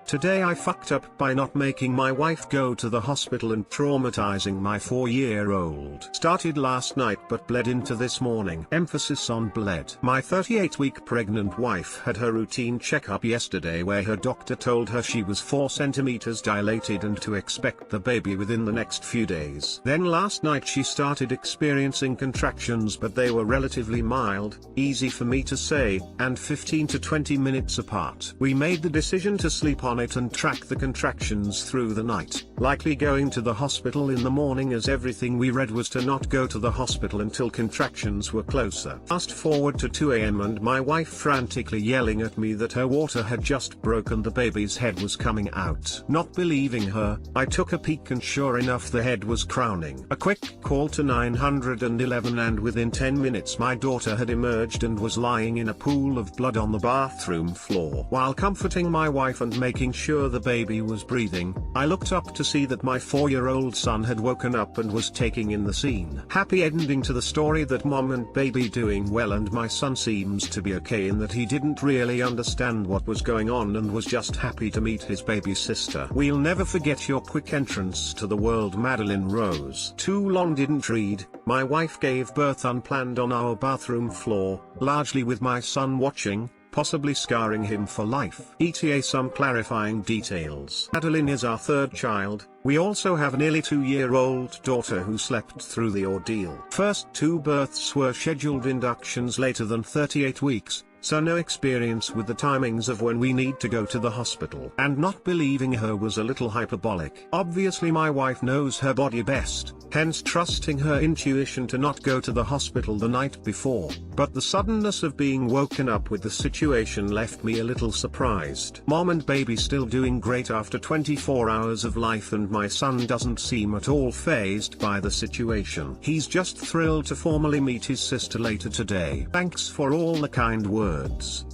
Today I fucked up by not making my wife go to the hospital and traumatizing my 4-year-old. Started last night but bled into this morning. Emphasis on bled. My 38-week pregnant wife had her routine checkup yesterday where her doctor told her she was 4 centimeters dilated and to expect the baby within the next few days. Then last night she started experiencing contractions, but they were relatively mild, easy for me to say, and 15 to 20 minutes apart. We made the decision to sleep on it and track the contractions through the night, likely going to the hospital in the morning, as everything we read was to not go to the hospital until contractions were closer. Fast forward to 2 a.m. and my wife frantically yelling at me that her water had just broken, the baby's head was coming out. Not believing her, I took a peek and sure enough the head was crowning. A quick call to 911 and within 10 minutes my daughter had emerged and was lying in a pool of blood on the bathroom floor. While comforting my wife and making sure the baby was breathing, I looked up to see that my 4-year-old son had woken up and was taking in the scene. Happy ending to the story that mom and baby doing well, and my son seems to be okay in that he didn't really understand what was going on and was just happy to meet his baby sister. We'll never forget your quick entrance to the world, Madeline Rose. Too long didn't read. My wife gave birth unplanned on our bathroom floor, largely with my son watching, possibly scarring him for life. ETA some clarifying details. Madeline is our 3rd child. We also have a nearly 2-year-old daughter who slept through the ordeal. First 2 births were scheduled inductions later than 38 weeks, so no experience with the timings of when we need to go to the hospital. And not believing her was a little hyperbolic. Obviously my wife knows her body best, hence trusting her intuition to not go to the hospital the night before, but the suddenness of being woken up with the situation left me a little surprised. Mom and baby still doing great after 24 hours of life, and my son doesn't seem at all fazed by the situation. He's just thrilled to formally meet his sister later today. Thanks for all the kind words.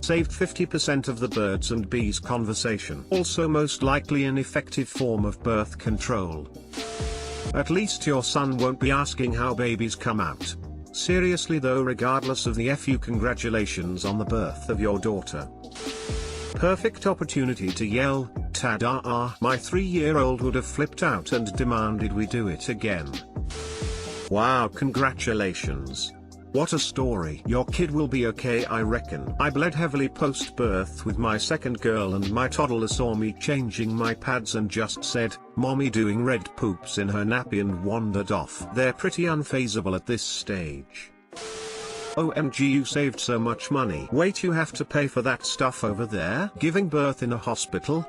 Saved 50% of the birds and bees conversation. Also most likely an effective form of birth control. At least your son won't be asking how babies come out. Seriously though, regardless of the FU, congratulations on the birth of your daughter. Perfect opportunity to yell, ta-da! My 3-year-old would have flipped out and demanded we do it again. Wow, congratulations. What a story. Your kid will be okay, I reckon. I bled heavily post-birth with my 2nd girl, and my toddler saw me changing my pads and just said, "Mommy," doing red poops in her nappy, and wandered off. They're pretty unfazable at this stage. OMG, you saved so much money. Wait, you have to pay for that stuff over there? Giving birth in a hospital?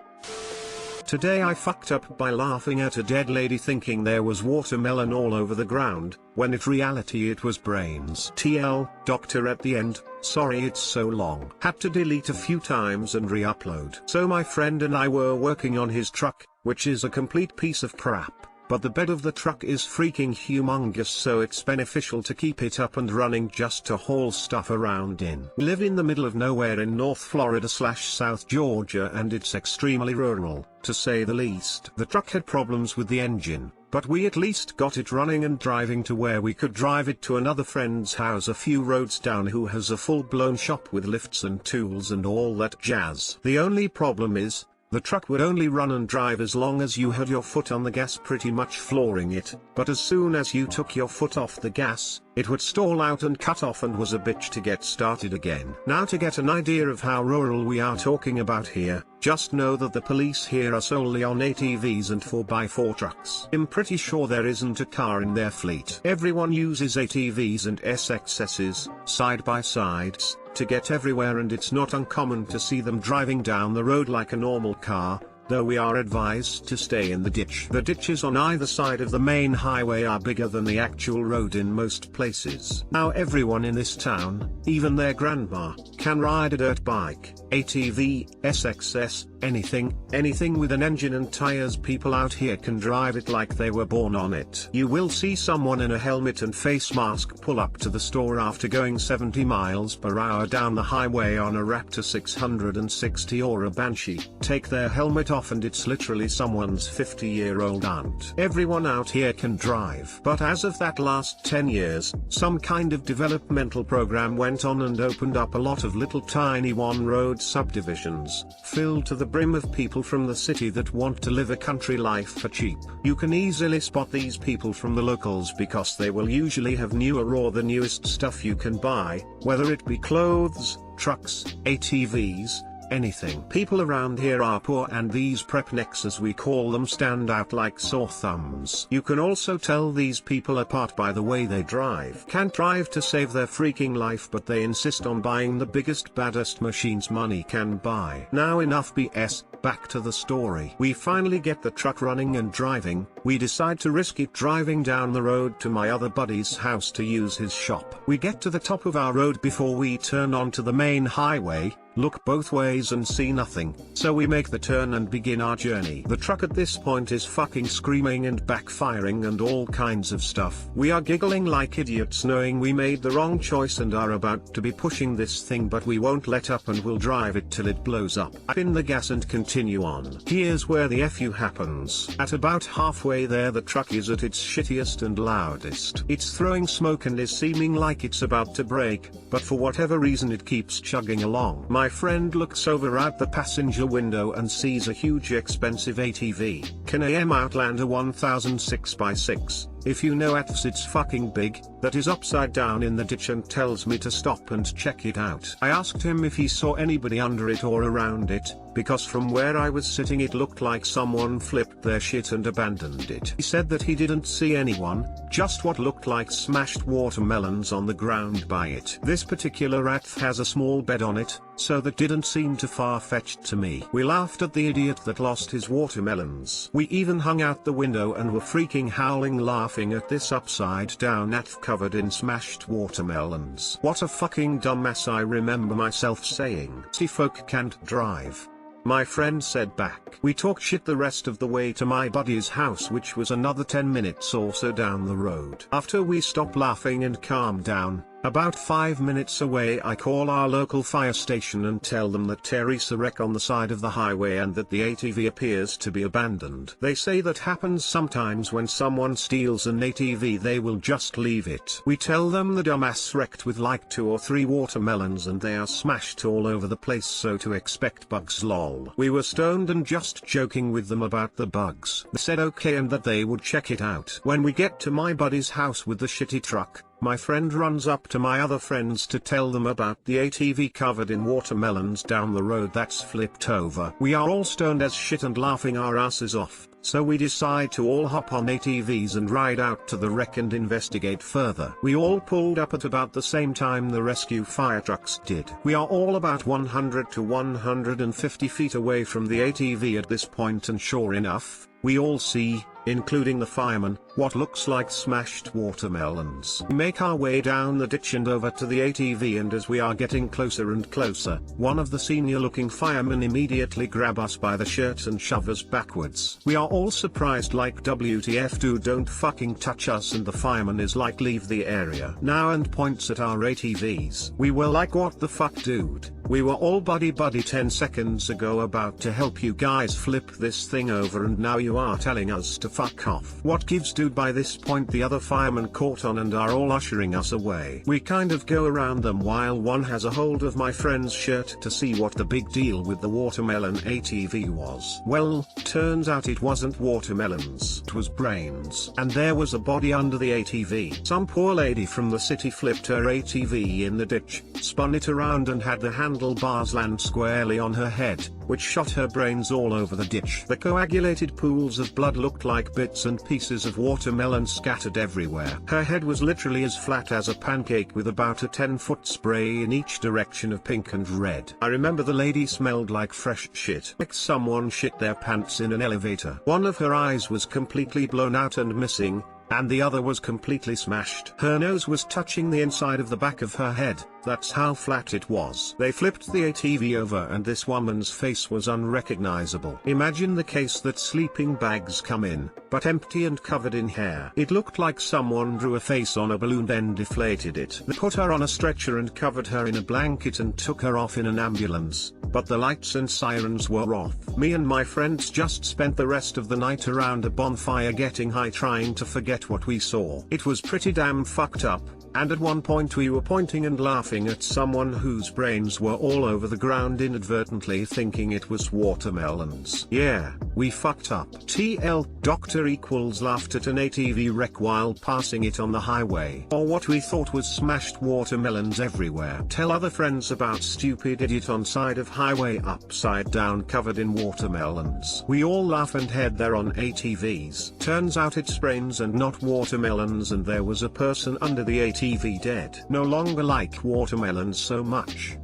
Today I fucked up by laughing at a dead lady thinking there was watermelon all over the ground, when in reality it was brains. TL, doctor at the end, sorry it's so long. Had to delete a few times and re-upload. So my friend and I were working on his truck, which is a complete piece of crap. But the bed of the truck is freaking humongous, so it's beneficial to keep it up and running just to haul stuff around in. We live in the middle of nowhere in North Florida / South Georgia, and it's extremely rural, to say the least. The truck had problems with the engine, but we at least got it running and driving to where we could drive it to another friend's house a few roads down, who has a full-blown shop with lifts and tools and all that jazz. The only problem is, the truck would only run and drive as long as you had your foot on the gas, pretty much flooring it, but as soon as you took your foot off the gas, it would stall out and cut off and was a bitch to get started again. Now, to get an idea of how rural we are talking about here, just know that the police here are solely on ATVs and 4x4 trucks. I'm pretty sure there isn't a car in their fleet. Everyone uses ATVs and SXSs, side-by-sides, to get everywhere, and it's not uncommon to see them driving down the road like a normal car, though we are advised to stay in the ditch. The ditches on either side of the main highway are bigger than the actual road in most places. Now everyone in this town, even their grandma, can ride a dirt bike, ATV, SXS, anything with an engine and tires. People out here can drive it like they were born on it. You will see someone in a helmet and face mask pull up to the store after going 70 miles per hour down the highway on a Raptor 660 or a Banshee, take their helmet off and it's literally someone's 50-year-old aunt. Everyone out here can drive. But as of that last 10 years, some kind of developmental program went on and opened up a lot of little tiny one-road subdivisions, filled to the brim of people from the city that want to live a country life for cheap. You can easily spot these people from the locals because they will usually have newer or the newest stuff you can buy, whether it be clothes, trucks, ATVs, anything. People around here are poor and these prepnecks as we call them stand out like sore thumbs. You can also tell these people apart by the way they drive. Can't drive to save their freaking life but they insist on buying the biggest baddest machines money can buy. Now enough BS, back to the story. We finally get the truck running and driving. We decide to risk it driving down the road to my other buddy's house to use his shop. We get to the top of our road before we turn onto the main highway, look both ways and see nothing, so we make the turn and begin our journey. The truck at this point is fucking screaming and backfiring and all kinds of stuff. We are giggling like idiots knowing we made the wrong choice and are about to be pushing this thing but we won't let up and will drive it till it blows up. Pin the gas and continue on. Here's where the FU happens. At about halfway there the truck is at its shittiest and loudest. It's throwing smoke and is seeming like it's about to break, but for whatever reason it keeps chugging along. My friend looks over out the passenger window and sees a huge expensive ATV, Can-Am Outlander 1006x6. If you know it's fucking big, that is upside down in the ditch and tells me to stop and check it out. I asked him if he saw anybody under it or around it, because from where I was sitting it looked like someone flipped their shit and abandoned it. He said that he didn't see anyone, just what looked like smashed watermelons on the ground by it. This particular rat has a small bed on it, so that didn't seem too far-fetched to me. We laughed at the idiot that lost his watermelons. We even hung out the window and were freaking howling laughing at this upside down ATV covered in smashed watermelons. What a fucking dumbass, I remember myself saying. See, folk can't drive. My friend said back. We talked shit the rest of the way to my buddy's house, which was another 10 minutes or so down the road. After we stopped laughing and calmed down, about 5 minutes away I call our local fire station and tell them that Terry's a wreck on the side of the highway and that the ATV appears to be abandoned. They say that happens sometimes when someone steals an ATV, they will just leave it. We tell them the dumbass wrecked with like 2 or 3 watermelons and they are smashed all over the place, so to expect bugs lol. We were stoned and just joking with them about the bugs. They said okay and that they would check it out. When we get to my buddy's house with the shitty truck, my friend runs up to my other friends to tell them about the ATV covered in watermelons down the road that's flipped over. We are all stoned as shit and laughing our asses off, so we decide to all hop on ATVs and ride out to the wreck and investigate further. We all pulled up at about the same time the rescue fire trucks did. We are all about 100 to 150 feet away from the ATV at this point, and sure enough, we all see, including the fireman, what looks like smashed watermelons. We make our way down the ditch and over to the ATV, and as we are getting closer and closer, one of the senior looking firemen immediately grabs us by the shirt and shoves us backwards. We are all surprised like WTF, dude, don't fucking touch us, and the fireman is like leave the area now and points at our ATVs. We were like what the fuck, dude? We were all buddy 10 seconds ago about to help you guys flip this thing over and now you are telling us to fuck off. What gives, dude? By this point the other firemen caught on and are all ushering us away. We kind of go around them while one has a hold of my friend's shirt to see what the big deal with the watermelon ATV was. Well, turns out it wasn't watermelons, it was brains. And there was a body under the ATV. Some poor lady from the city flipped her ATV in the ditch, spun it around and had the handlebars land squarely on her head, which shot her brains all over the ditch. The coagulated pools of blood looked like bits and pieces of watermelon scattered everywhere. Her head was literally as flat as a pancake with about a 10-foot spray in each direction of pink and red. I remember the lady smelled like fresh shit, like someone shit their pants in an elevator. One of her eyes was completely blown out and missing, and the other was completely smashed. Her nose was touching the inside of the back of her head, That's how flat it was. They flipped the ATV over and this woman's face was unrecognizable. Imagine the case that sleeping bags come in, but empty and covered in hair. It looked like someone drew a face on a balloon then deflated it. They put her on a stretcher and covered her in a blanket and took her off in an ambulance, but the lights and sirens were off. Me and my friends just spent the rest of the night around a bonfire getting high trying to forget what we saw. It was pretty damn fucked up, and at one point we were pointing and laughing at someone whose brains were all over the ground inadvertently thinking it was watermelons. Yeah, we fucked up. TL Doctor equals laughed at an ATV wreck while passing it on the highway. Or what we thought was smashed watermelons everywhere. Tell other friends about stupid idiot on side of highway upside down covered in watermelons. We all laugh and head there on ATVs. Turns out it's brains and not watermelons, and there was a person under the ATV dead. No longer like watermelons so much.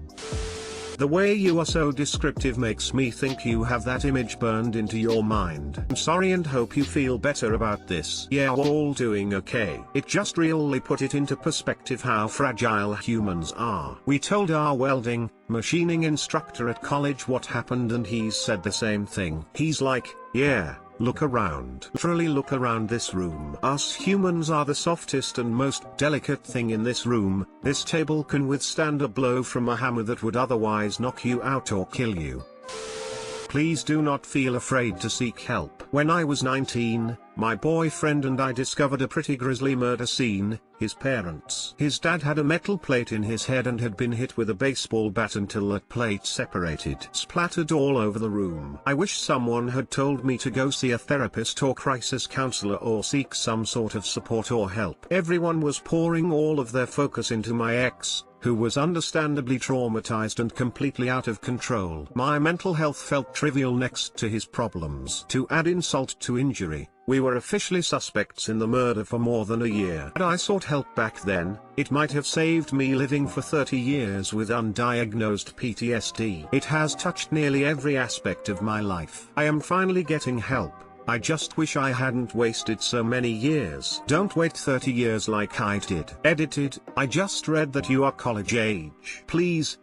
The way you are so descriptive makes me think you have that image burned into your mind. I'm sorry and hope you feel better about this. Yeah, we're all doing okay. It just really put it into perspective how fragile humans are. We told our welding, machining instructor at college what happened and he said the same thing. He's like, yeah, look around. Literally look around this room. Us humans are the softest and most delicate thing in this room. This table can withstand a blow from a hammer that would otherwise knock you out or kill you. Please do not feel afraid to seek help. When I was 19, my boyfriend and I discovered a pretty grisly murder scene. His dad had a metal plate in his head and had been hit with a baseball bat until that plate separated. Splattered all over the room. I wish someone had told me to go see a therapist or crisis counselor or seek some sort of support or help. Everyone was pouring all of their focus into my ex, who was understandably traumatized and completely out of control. My mental health felt trivial next to his problems. To add insult to injury, we were officially suspects in the murder for more than a year. Had I sought help back then, it might have saved me living for 30 years with undiagnosed PTSD. It has touched nearly every aspect of my life. I am finally getting help. I just wish I hadn't wasted so many years. Don't wait 30 years like I did. Edited, I just read that you are college age. Please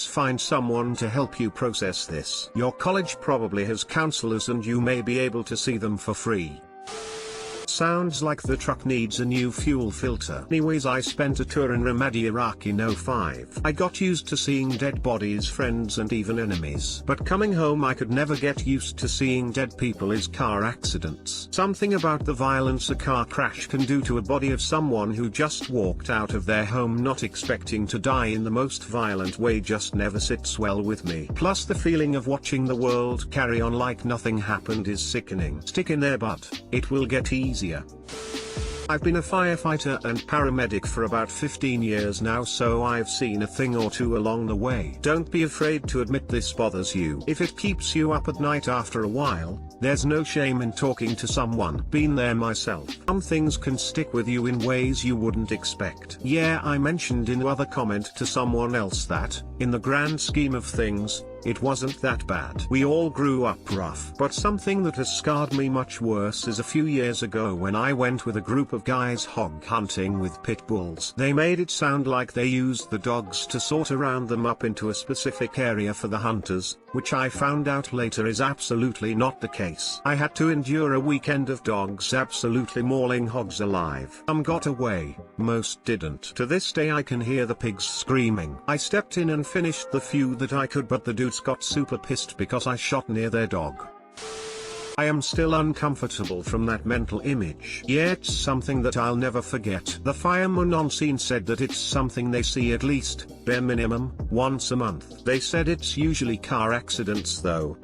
find someone to help you process this. Your college probably has counselors and you may be able to see them for free. Sounds like the truck needs a new fuel filter. Anyways, I spent a tour in Ramadi, Iraq in '05. I got used to seeing dead bodies, friends and even enemies. But coming home I could never get used to seeing dead people is car accidents. Something about the violence a car crash can do to a body of someone who just walked out of their home not expecting to die in the most violent way just never sits well with me. Plus the feeling of watching the world carry on like nothing happened is sickening. Stick in there, but it will get easier. I've been a firefighter and paramedic for about 15 years now, so I've seen a thing or two along the way. Don't be afraid to admit this bothers you. If it keeps you up at night after a while, there's no shame in talking to someone. Been there myself. Some things can stick with you in ways you wouldn't expect. Yeah, I mentioned in other comment to someone else that, in the grand scheme of things, it wasn't that bad. We all grew up rough. But something that has scarred me much worse is a few years ago when I went with a group of guys hog hunting with pit bulls. They made it sound like they used the dogs to sort around them up into a specific area for the hunters, which I found out later is absolutely not the case. I had to endure a weekend of dogs absolutely mauling hogs alive. Some got away, most didn't. To this day I can hear the pigs screaming. I stepped in and finished the few that I could, but the dudes got super pissed because I shot near their dog. I am still uncomfortable from that mental image. Yeah, it's something that I'll never forget. The fireman on scene said that it's something they see at least, bare minimum, once a month. They said it's usually car accidents though.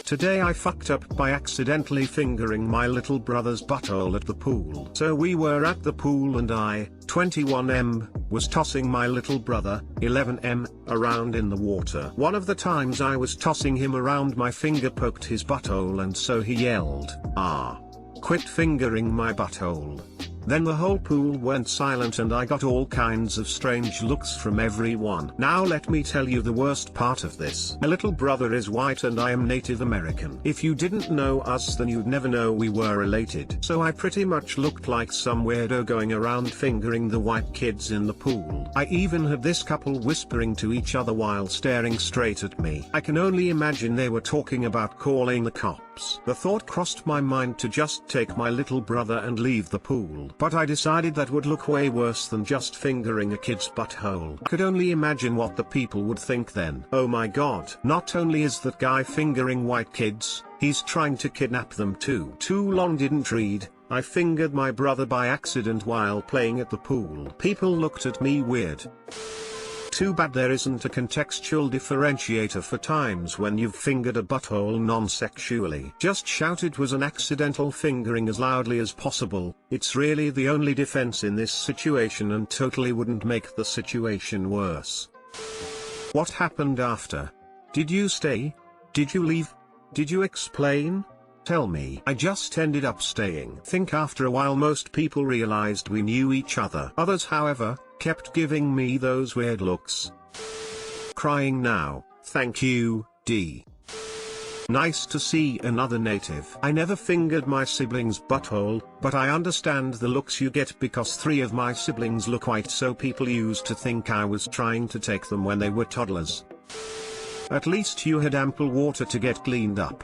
Today I fucked up by accidentally fingering my little brother's butthole at the pool. So we were at the pool and I, 21M, was tossing my little brother, 11M, around in the water. One of the times I was tossing him around, my finger poked his butthole and so he yelled, "Ah! Quit fingering my butthole." Then the whole pool went silent and I got all kinds of strange looks from everyone. Now let me tell you the worst part of this. My little brother is white and I am Native American. If you didn't know us then you'd never know we were related. So I pretty much looked like some weirdo going around fingering the white kids in the pool. I even had this couple whispering to each other while staring straight at me. I can only imagine they were talking about calling the cops. The thought crossed my mind to just take my little brother and leave the pool, but I decided that would look way worse than just fingering a kid's butthole. I could only imagine what the people would think then. Oh my god. Not only is that guy fingering white kids, he's trying to kidnap them too. Too long didn't read. I fingered my brother by accident while playing at the pool. People looked at me weird. Too bad there isn't a contextual differentiator for times when you've fingered a butthole non-sexually. Just shout it was an accidental fingering as loudly as possible. It's really the only defense in this situation and totally wouldn't make the situation worse. What happened after? Did you stay? Did you leave? Did you explain? Tell me. I just ended up staying. Think after a while most people realized we knew each other. Others however, kept giving me those weird looks. Crying now, thank you, D. Nice to see another native. I never fingered my sibling's butthole, but I understand the looks you get because 3 of my siblings look white, so people used to think I was trying to take them when they were toddlers. At least you had ample water to get cleaned up.